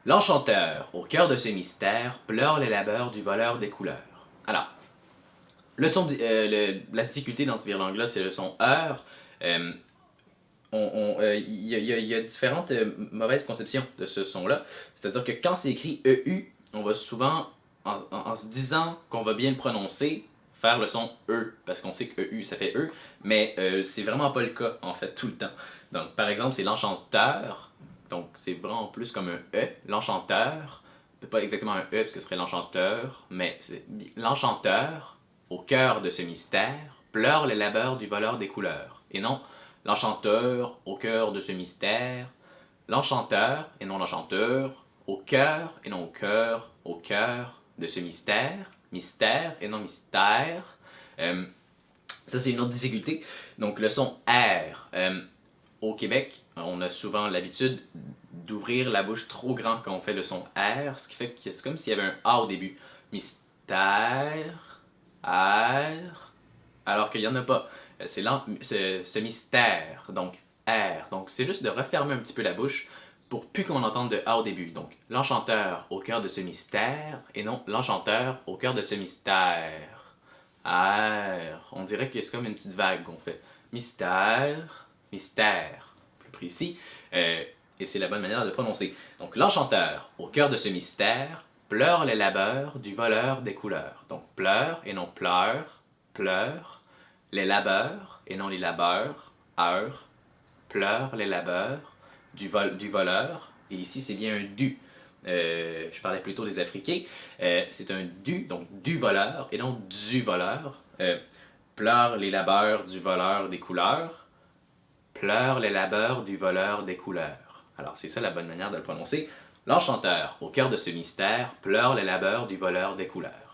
L'enchanteur, au cœur de ce mystère, pleure les labeurs du voleur des couleurs. Alors, la difficulté dans ce virlangue-là, c'est le son heure. Euh, il y a différentes mauvaises conceptions de ce son-là. C'est-à-dire que quand c'est écrit EU, on va souvent, en se disant qu'on va bien le prononcer, faire le son E, parce qu'on sait que EU, ça fait E, mais c'est vraiment pas le cas, en fait, tout le temps. Donc, par exemple, c'est l'enchanteur, donc c'est vraiment plus comme un E, l'enchanteur, pas exactement un E, parce que ce serait l'enchanteur, mais c'est l'enchanteur, au cœur de ce mystère, pleure les labeurs du voleur des couleurs, et non l'enchanteur, au cœur de ce mystère, l'enchanteur et non l'enchanteur, au cœur et non au cœur de ce mystère, mystère et non mystère. Euh, Ça, c'est une autre difficulté. Donc, le son R. Au Québec, on a souvent l'habitude d'ouvrir la bouche trop grand quand on fait le son R, ce qui fait que c'est comme s'il y avait un A au début. Mystère, R, alors qu'il n'y en a pas. C'est ce mystère, donc R. Donc c'est juste de refermer un petit peu la bouche pour plus qu'on entende de A au début. Donc l'enchanteur au cœur de ce mystère et non l'enchanteur au cœur de ce mystère. R. On dirait que c'est comme une petite vague qu'on fait. Mystère, mystère, plus précis. Et c'est la bonne manière de prononcer. Donc l'enchanteur au cœur de ce mystère pleure les labeurs du voleur des couleurs. Donc pleure et non pleure, pleure les labeurs, et non les labeurs, heure, pleure les labeurs du voleur, et ici c'est bien un du. Je parlais plutôt des Africains. C'est un du, donc du voleur, et non du voleur. Pleure les labeurs du voleur des couleurs, pleure les labeurs du voleur des couleurs. Alors c'est ça la bonne manière de le prononcer. L'enchanteur, au cœur de ce mystère, pleure les labeurs du voleur des couleurs.